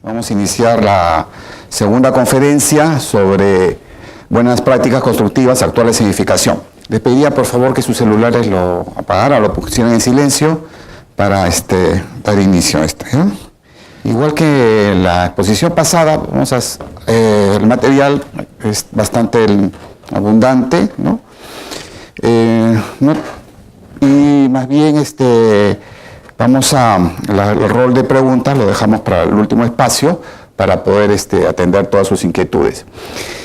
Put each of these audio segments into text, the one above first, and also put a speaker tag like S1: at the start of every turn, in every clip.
S1: Vamos a iniciar la segunda conferencia sobre buenas prácticas constructivas actuales en edificación. Les pediría por favor que sus celulares lo apagaran, lo pusieran en silencio para dar inicio a Igual que en la exposición pasada, el material es bastante abundante, ¿no? Y más bien el rol de preguntas lo dejamos para el último espacio para poder atender todas sus inquietudes.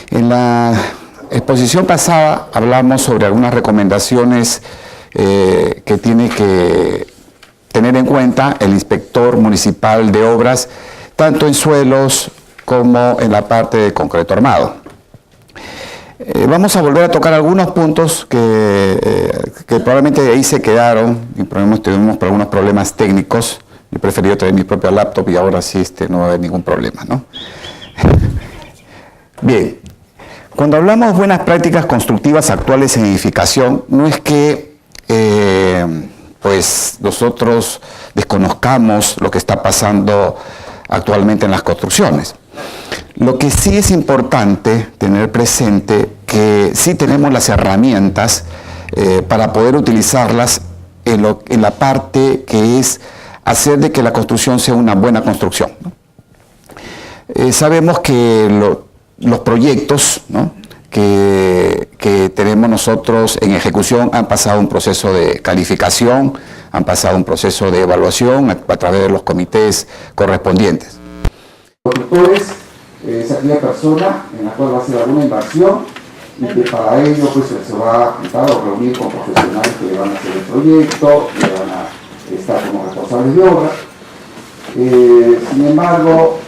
S1: En la exposición pasada hablamos sobre algunas recomendaciones que tiene que tener en cuenta el inspector municipal de obras, tanto en suelos como en la parte de concreto armado. Vamos a volver a tocar algunos puntos que probablemente de ahí se quedaron y tuvimos algunos problemas técnicos. Yo he preferido tener mi propia laptop y ahora sí no va a haber ningún problema, ¿no? Bien, cuando hablamos de buenas prácticas constructivas actuales en edificación, no es que nosotros desconozcamos lo que está pasando actualmente en las construcciones. Lo que sí es importante tener presente que sí tenemos las herramientas para poder utilizarlas en la parte que es hacer de que la construcción sea una buena construcción, ¿no? Sabemos que los proyectos, ¿no?, que tenemos nosotros en ejecución han pasado un proceso de calificación, han pasado un proceso de evaluación a través de los comités correspondientes. Los tutores es aquella persona en la cual va a hacer alguna inversión y que para ello se va a juntar o reunir con profesionales que le van a hacer el proyecto, le van a estar como responsables de obra. Sin embargo,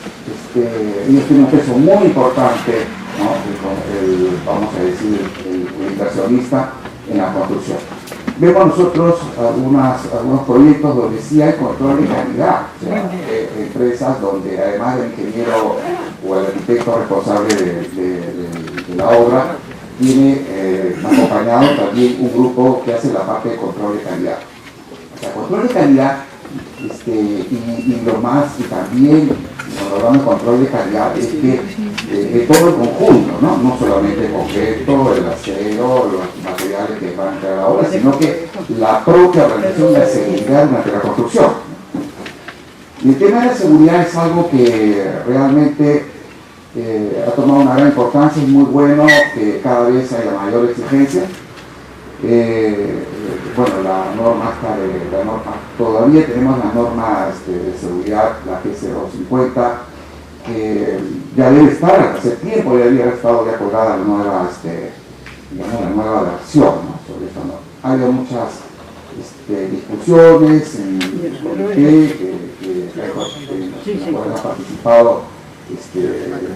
S1: ellos tienen un peso muy importante, ¿no?, vamos a decir, el inversionista en la construcción. Vemos nosotros algunos proyectos donde sí hay control de calidad, o sea, empresas donde además del ingeniero o el arquitecto responsable de la obra, tiene acompañado también un grupo que hace la parte de control de calidad. O sea, control de calidad, y también cuando hablamos de control de calidad es que de todo el conjunto, no solamente el concreto, el acero, los materiales que van a entrar a la obra, sino que la propia organización de la seguridad durante la construcción. Y el tema de la seguridad es algo que realmente ha tomado una gran importancia, es muy bueno que cada vez haya mayor exigencia. La norma todavía tenemos la norma de seguridad, la GC250, que ya debe estar, hace tiempo ya debe haber estado ya colgada la nueva versión, ¿no?, sobre esta norma. Ha habido muchas discusiones en el comité que han participado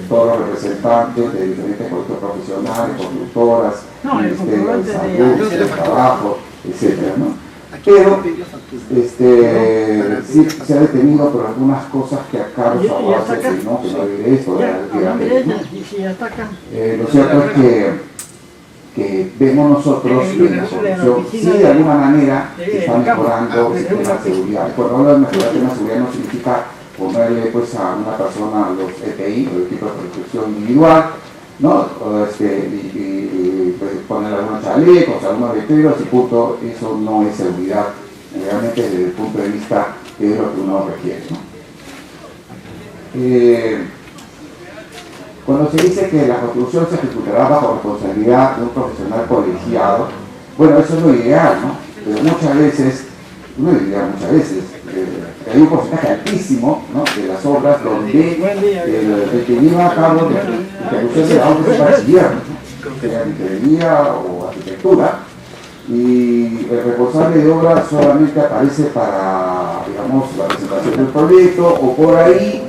S1: todos los representantes de diferentes colegios profesionales, constructoras, ministerios de salud, de trabajo, etcétera, ¿no? Pero sí se ha detenido por algunas cosas que acá los abogados dicen, ¿no?, que no debe esto, lo cierto es que vemos nosotros que la solución sí de alguna manera está mejorando el tema de seguridad. Cuando hablo de mejorar el tema de seguridad no significa ponerle a una persona los EPI, o el equipo de protección individual, ¿no?, poner algunos chalecos, algunos letreros y punto. Eso no es seguridad, realmente desde el punto de vista de lo que uno requiere, ¿no? Cuando se dice que la construcción se ejecutará bajo responsabilidad de un profesional colegiado, bueno, eso es lo ideal, ¿no? Pero muchas veces, hay un porcentaje altísimo, ¿no?, de las obras donde el que lleva a cabo la ejecución de la obra es bachiller, ¿no?, sea ingeniería o arquitectura, y el responsable de obra solamente aparece para, la presentación del proyecto o por ahí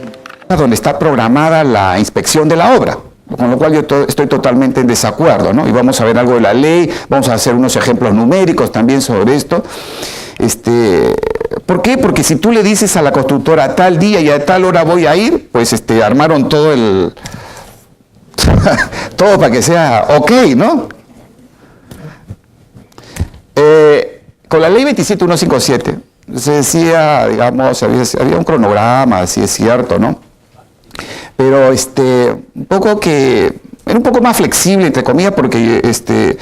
S1: donde está programada la inspección de la obra, con lo cual yo estoy totalmente en desacuerdo, ¿no? Y vamos a ver algo de la ley, vamos a hacer unos ejemplos numéricos también sobre esto. ¿Por qué? Porque si tú le dices a la constructora a tal día y a tal hora voy a ir, pues armaron todo todo para que sea ok, ¿no? Con la ley 27157 se decía, había un cronograma, si es cierto, ¿no?, pero un poco que era un poco más flexible, entre comillas, porque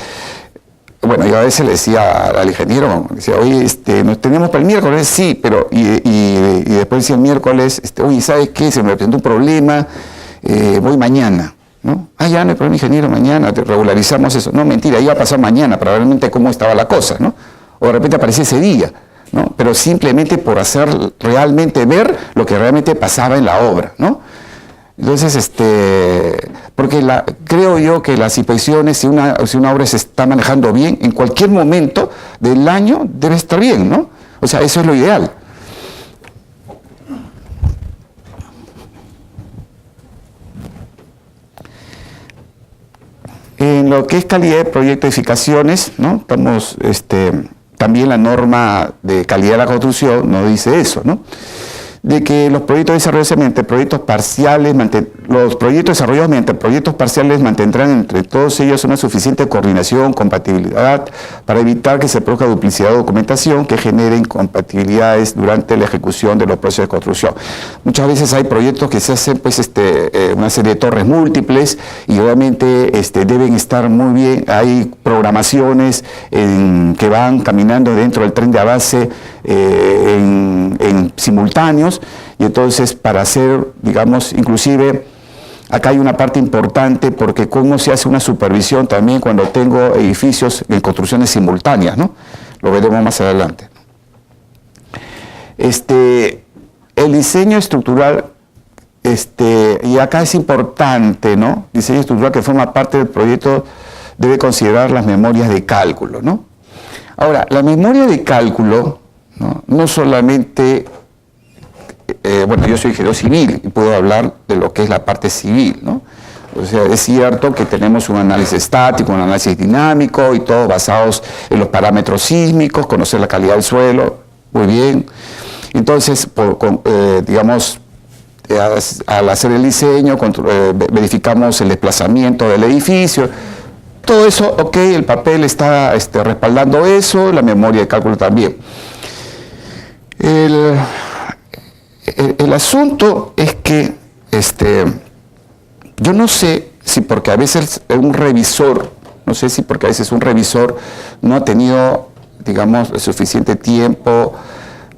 S1: bueno, yo a veces le decía al ingeniero, decía, oye, ¿nos tenemos para el miércoles? Sí, pero, y después decía el miércoles, oye, ¿sabes qué? Se me presentó un problema, voy mañana, ¿no? Ah, ya no hay problema, ingeniero, mañana te regularizamos eso. No, mentira, iba a pasar mañana para ver realmente cómo estaba la cosa, ¿no? O de repente aparecía ese día, ¿no? Pero simplemente por hacer realmente ver lo que realmente pasaba en la obra, ¿no? Entonces, porque creo yo que las inspecciones, si una obra se está manejando bien, en cualquier momento del año debe estar bien, ¿no? O sea, eso es lo ideal. En lo que es calidad de proyecto de edificaciones, ¿no? Estamos, también la norma de calidad de la construcción nos dice eso, ¿no? De que los proyectos desarrollados mediante proyectos parciales, mantendrán entre todos ellos una suficiente coordinación, compatibilidad, para evitar que se produzca duplicidad de documentación que genere incompatibilidades durante la ejecución de los procesos de construcción. Muchas veces hay proyectos que se hacen, pues, una serie de torres múltiples y obviamente deben estar muy bien. Hay programaciones que van caminando dentro del tren de avance en simultáneos, y entonces para hacer, digamos, inclusive acá hay una parte importante, porque cómo se hace una supervisión también cuando tengo edificios en construcciones simultáneas, ¿no? Lo veremos más adelante. El diseño estructural, y acá es importante, ¿no? Diseño estructural que forma parte del proyecto debe considerar las memorias de cálculo, ¿no? Ahora, la memoria de cálculo, no solamente, bueno, yo soy ingeniero civil y puedo hablar de lo que es la parte civil, ¿no? O sea, es cierto que tenemos un análisis estático, un análisis dinámico y todos basados en los parámetros sísmicos, conocer la calidad del suelo, muy bien. Entonces, digamos, al hacer el diseño, verificamos el desplazamiento del edificio. Todo eso, ok, el papel está respaldando eso, la memoria de cálculo también. El asunto es que yo no sé si porque a veces un revisor no ha tenido, digamos, el suficiente tiempo,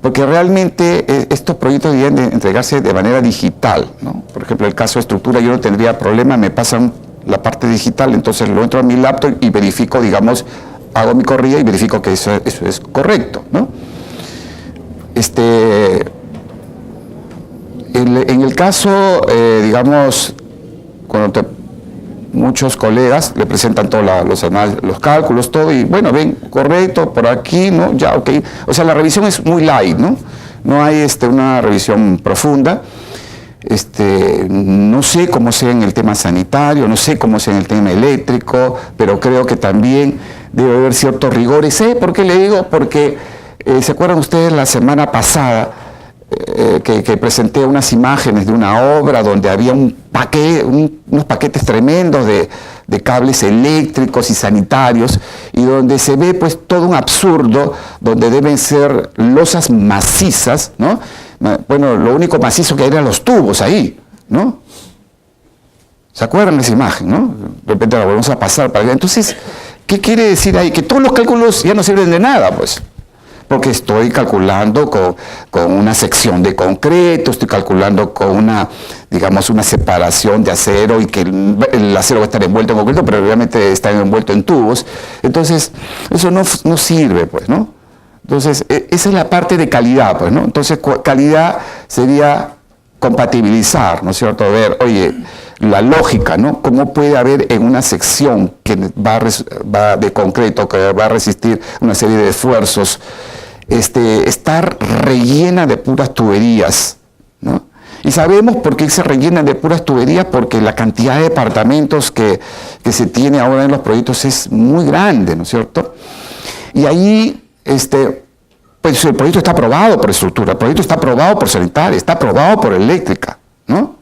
S1: porque realmente estos proyectos deben de entregarse de manera digital, ¿no? Por ejemplo, el caso de estructura, yo no tendría problema, me pasan la parte digital, entonces lo entro a mi laptop y verifico, digamos, hago mi corrida y verifico que eso es correcto, ¿no? En el caso, digamos, cuando muchos colegas le presentan todos los cálculos, todo, y bueno, ven, correcto, por aquí, ¿no? Ya, ok. O sea, la revisión es muy light, ¿no? No hay una revisión profunda. No sé cómo sea en el tema sanitario, no sé cómo sea en el tema eléctrico, pero creo que también debe haber ciertos rigores. ¿Sé por qué le digo? Porque, ¿se acuerdan ustedes la semana pasada que presenté unas imágenes de una obra donde había unos paquetes tremendos de cables eléctricos y sanitarios, y donde se ve pues todo un absurdo, donde deben ser losas macizas, ¿no? Bueno, lo único macizo que eran los tubos ahí, ¿no? ¿Se acuerdan de esa imagen, no? De repente la volvemos a pasar para allá. Entonces, ¿qué quiere decir ahí? Que todos los cálculos ya no sirven de nada, pues. Porque estoy calculando con una sección de concreto, estoy calculando con una separación de acero, y que el acero va a estar envuelto en concreto, pero realmente está envuelto en tubos. Entonces, eso no sirve, pues, ¿no? Entonces, esa es la parte de calidad, pues, ¿no? Entonces, calidad sería compatibilizar, ¿no es cierto? Ver, oye, la lógica, ¿no? ¿Cómo puede haber en una sección que va de concreto, que va a resistir una serie de esfuerzos, estar rellena de puras tuberías, ¿no? Y sabemos por qué se rellena de puras tuberías, porque la cantidad de departamentos que se tiene ahora en los proyectos es muy grande, ¿no es cierto? Y ahí, pues el proyecto está aprobado por estructura, el proyecto está aprobado por sanitaria, está aprobado por eléctrica, ¿no?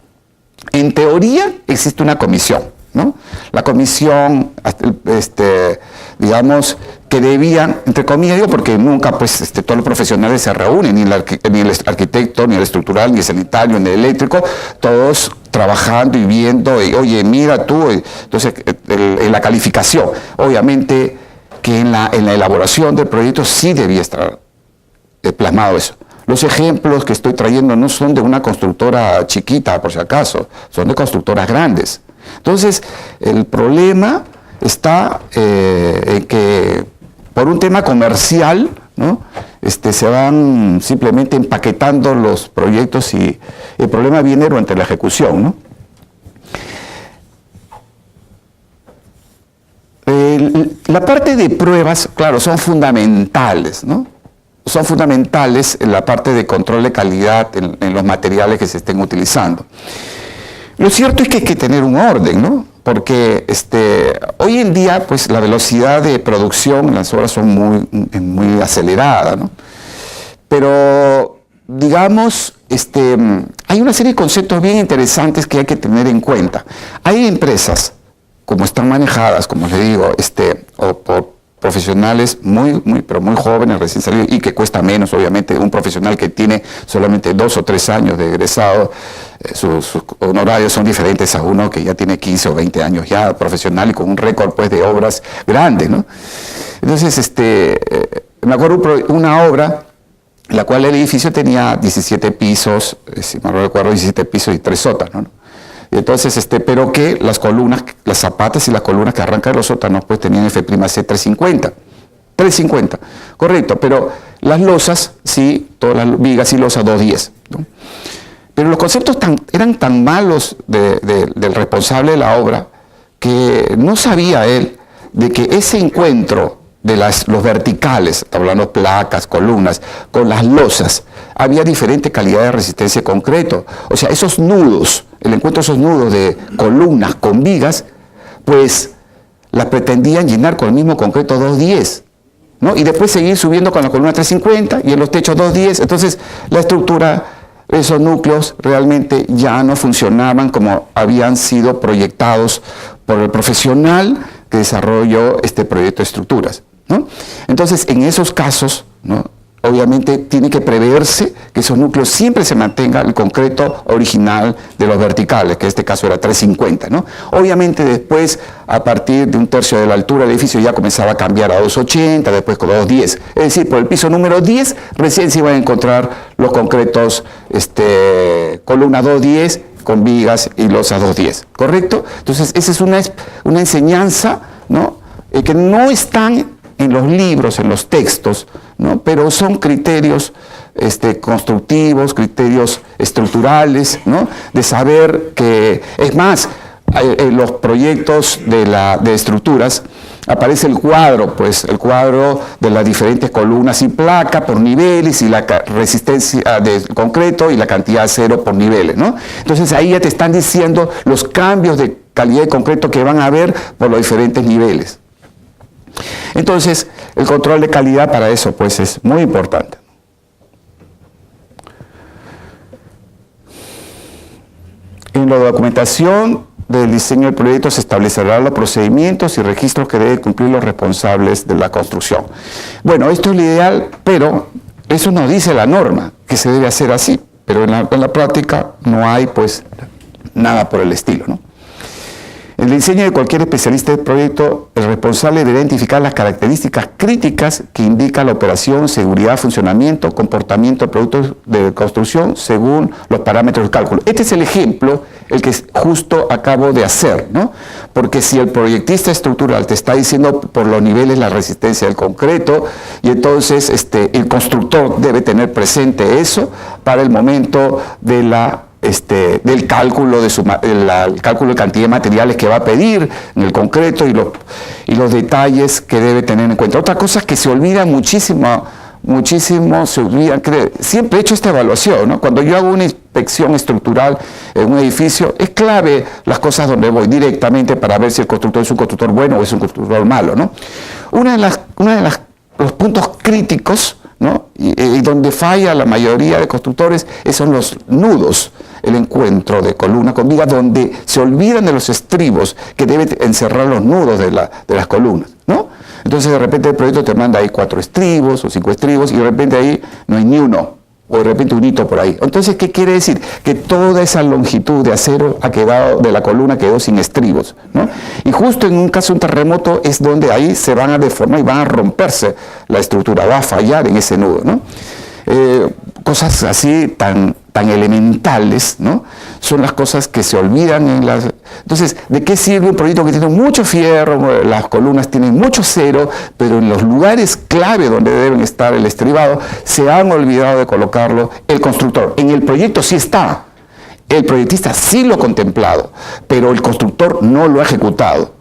S1: En teoría existe una comisión, ¿no? La comisión, digamos, que debían, entre comillas digo, porque nunca pues todos los profesionales se reúnen, ni el arquitecto, ni el estructural, ni el sanitario, ni el eléctrico, todos trabajando y viendo, y, oye, mira tú, entonces en la calificación, obviamente que en la elaboración del proyecto sí debía estar plasmado eso. Los ejemplos que estoy trayendo no son de una constructora chiquita, por si acaso, son de constructoras grandes. Entonces, el problema está en que por un tema comercial, ¿no? Se van simplemente empaquetando los proyectos y el problema viene durante la ejecución, ¿no? La parte de pruebas, claro, son fundamentales, ¿no? Son fundamentales en la parte de control de calidad en los materiales que se estén utilizando. Lo cierto es que hay que tener un orden, ¿no? Porque hoy en día, pues, la velocidad de producción, las obras son muy aceleradas, ¿no? Pero, digamos, hay una serie de conceptos bien interesantes que hay que tener en cuenta. Hay empresas, como están manejadas, como les digo, o por profesionales pero muy jóvenes, recién salidos, y que cuesta menos, obviamente, un profesional que tiene solamente 2 o 3 años de egresado, sus honorarios son diferentes a uno que ya tiene 15 o 20 años ya profesional y con un récord, pues, de obras grandes, ¿no? Entonces, me acuerdo una obra en la cual el edificio tenía 17 pisos, si me recuerdo, 17 pisos y 3 sótanos, ¿no? Y entonces, pero que las columnas, las zapatas y las columnas que arrancan de los sótanos, pues tenían F' C 350. 350, correcto, pero las losas, sí, todas las vigas y losas 210, ¿no? Pero los conceptos eran tan malos del responsable de la obra que no sabía él de que ese encuentro de los verticales, hablando placas, columnas, con las losas, había diferente calidad de resistencia de concreto. O sea, esos nudos, el encuentro de esos nudos de columnas con vigas, pues las pretendían llenar con el mismo concreto 210, ¿no? Y después seguir subiendo con la columna 350 y en los techos 210. Entonces, la estructura, esos núcleos realmente ya no funcionaban como habían sido proyectados por el profesional que desarrolló este proyecto de estructuras, ¿no? Entonces, en esos casos, ¿no?, obviamente tiene que preverse que esos núcleos siempre se mantenga el concreto original de los verticales, que en este caso era 350, ¿no? Obviamente después, a partir de 1/3 de la altura del edificio, ya comenzaba a cambiar a 280, después con 210. Es decir, por el piso número 10 recién se iban a encontrar los concretos, columna 210 con vigas y losas 210, ¿correcto? Entonces, esa es una enseñanza, ¿no?, que no están en los libros, en los textos, ¿no?, pero son criterios constructivos, criterios estructurales, ¿no?, de saber que, es más, en los proyectos de estructuras aparece el cuadro de las diferentes columnas y placas por niveles y la resistencia del concreto y la cantidad de acero por niveles, ¿no? Entonces ahí ya te están diciendo los cambios de calidad de concreto que van a haber por los diferentes niveles. Entonces, el control de calidad para eso, pues, es muy importante. En la documentación del diseño del proyecto se establecerán los procedimientos y registros que deben cumplir los responsables de la construcción. Bueno, esto es lo ideal, pero eso nos dice la norma, que se debe hacer así, pero en la práctica no hay, pues, nada por el estilo, ¿no? En el diseño de cualquier especialista del proyecto, el responsable debe identificar las características críticas que indican la operación, seguridad, funcionamiento, comportamiento del producto de construcción según los parámetros de cálculo. Este es el ejemplo, el que justo acabo de hacer, ¿no? Porque si el proyectista estructural te está diciendo por los niveles la resistencia del concreto, y entonces el constructor debe tener presente eso para el momento de del cálculo el cálculo de cantidad de materiales que va a pedir en el concreto y los detalles que debe tener en cuenta. Otra cosa es que se olvida muchísimo, se olvidan. Siempre he hecho esta evaluación, ¿no? Cuando yo hago una inspección estructural en un edificio, es clave las cosas donde voy directamente para ver si el constructor es un constructor bueno o es un constructor malo, ¿no? Los puntos críticos, ¿no?, y donde falla la mayoría de constructores son los nudos, el encuentro de columna con viga, donde se olvidan de los estribos que deben encerrar los nudos de las columnas, ¿no? Entonces de repente el proyecto te manda ahí 4 estribos o 5 estribos y de repente ahí no hay ni uno, o de repente un hito por ahí. Entonces, ¿qué quiere decir? Que toda esa longitud de acero de la columna quedó sin estribos, ¿no? Y justo en un caso de un terremoto es donde ahí se van a deformar y van a romperse la estructura, va a fallar en ese nudo, ¿no? Cosas así tan elementales, ¿no? Son las cosas que se olvidan en las... Entonces, ¿de qué sirve un proyecto que tiene mucho fierro, las columnas tienen mucho acero, pero en los lugares clave donde deben estar el estribado, se han olvidado de colocarlo el constructor? En el proyecto sí está, el proyectista sí lo ha contemplado, pero el constructor no lo ha ejecutado.